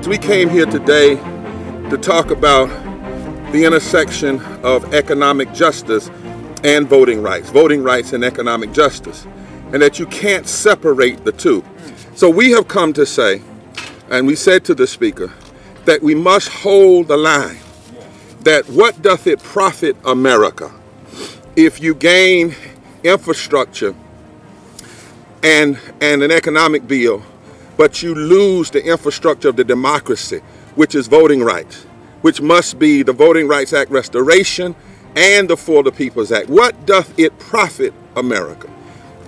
we came here today to talk about the intersection of economic justice and voting rights and economic justice, and that you can't separate the two. So we have come to say, and we said to the Speaker, that we must hold the line, that what doth it profit America if you gain infrastructure and an economic bill, but you lose the infrastructure of the democracy, which is voting rights, which must be the Voting Rights Act restoration and the For the People's Act. What doth it profit America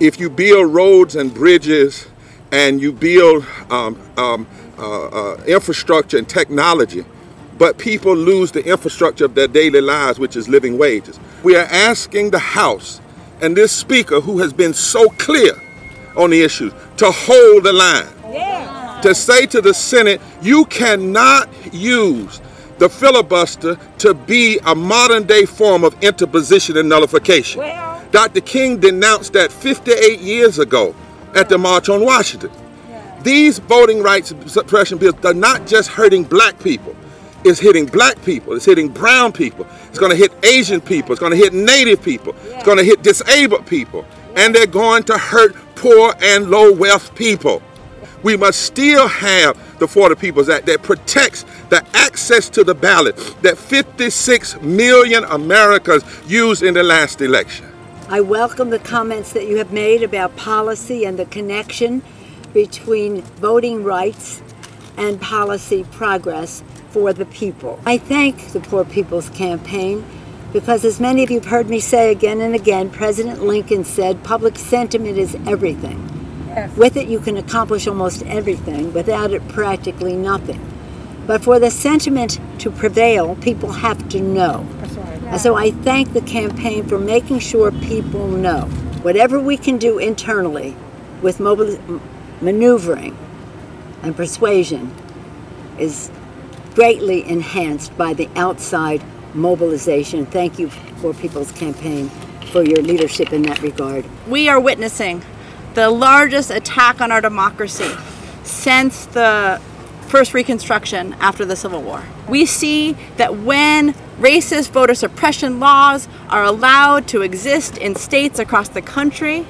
if you build roads and bridges and you build infrastructure and technology, but people lose the infrastructure of their daily lives, which is living wages? We are asking the House and this Speaker, who has been so clear on the issues, to hold the line. Yeah. To say to the Senate, you cannot use the filibuster to be a modern day form of interposition and nullification. Well, Dr. King denounced that 58 years ago at the March on Washington. Yeah. These voting rights suppression bills are not just hurting black people. It's hitting black people, it's hitting brown people, it's going to hit Asian people, it's going to hit Native people, it's going to hit disabled people, and they're going to hurt poor and low wealth people. We must still have the For the People's Act that protects the access to the ballot that 56 million Americans used in the last election. I welcome the comments that you have made about policy and the connection between voting rights and policy progress for the people. I thank the Poor People's Campaign because, as many of you have heard me say again and again, President Lincoln said public sentiment is everything. Yes. With it you can accomplish almost everything, without it practically nothing. But for the sentiment to prevail, people have to know. That's right. Yeah. And so I thank the campaign for making sure people know. Whatever we can do internally with maneuvering and persuasion is greatly enhanced by the outside mobilization. Thank you, For People's Campaign, for your leadership in that regard. We are witnessing the largest attack on our democracy since the first Reconstruction after the Civil War. We see that when racist voter suppression laws are allowed to exist in states across the country,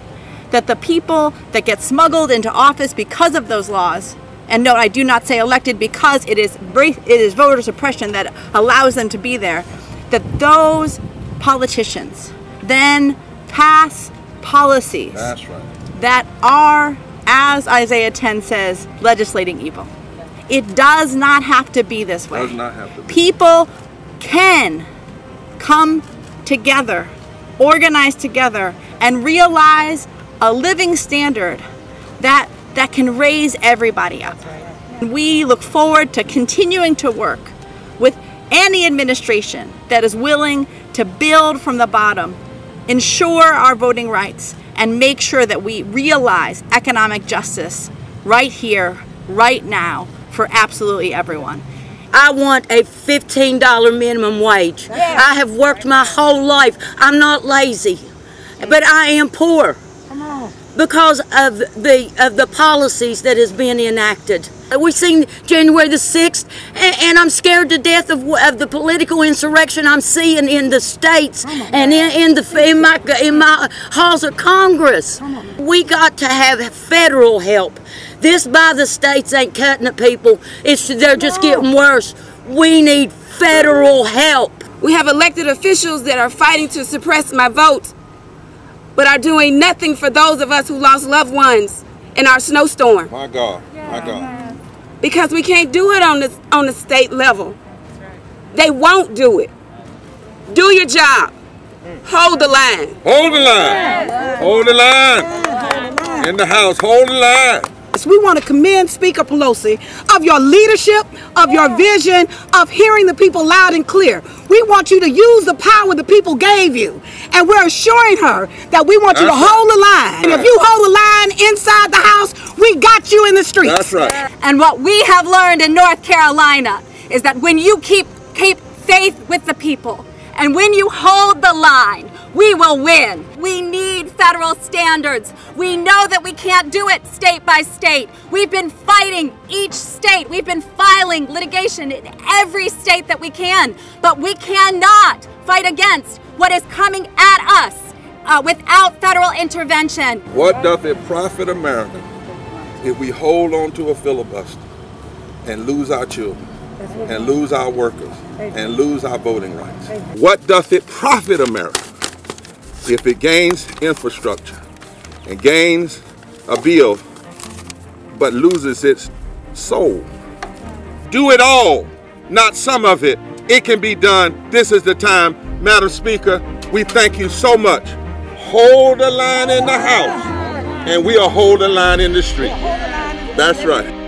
that the people that get smuggled into office because of those laws, and no, I do not say elected because it is voter suppression that allows them to be there, that those politicians then pass policies that are, as Isaiah 10 says, legislating evil. It does not have to be this way. Does not have to be. People can come together, organize together, and realize a living standard that can raise everybody up. We look forward to continuing to work with any administration that is willing to build from the bottom, ensure our voting rights, and make sure that we realize economic justice right here, right now, for absolutely everyone. I want a $15 minimum wage. Yeah. I have worked my whole life. I'm not lazy, but I am poor because of the policies that has been enacted. We've seen January the 6th, and I'm scared to death of the political insurrection I'm seeing in the states and in my halls of Congress. We got to have federal help. This by the states ain't cutting it, people. They're just getting worse. We need federal help. We have elected officials that are fighting to suppress my vote, but are doing nothing for those of us who lost loved ones in our snowstorm. My God, my God. Because we can't do it on the state level. They won't do it. Do your job. Hold the line. Hold the line. Hold the line. In the House, hold the line. We want to commend Speaker Pelosi of your leadership, of your vision, of hearing the people loud and clear. We want you to use the power the people gave you. And we're assuring her that we want you to hold the line. And if you hold the line inside the House, we got you in the streets. That's right. And what we have learned in North Carolina is that when you keep faith with the people, and when you hold the line, we will win. We need federal standards. We know that we can't do it state by state. We've been fighting each state. We've been filing litigation in every state that we can, but we cannot fight against what is coming at us without federal intervention. What doth it profit America if we hold on to a filibuster and lose our children, and lose our workers, and lose our voting rights? What doth it profit America if it gains infrastructure and gains a bill but loses its soul? Do it all, not some of it. It can be done. This is the time. Madam Speaker, we thank you so much. Hold the line in the House, and we'll hold the line in the street. That's right.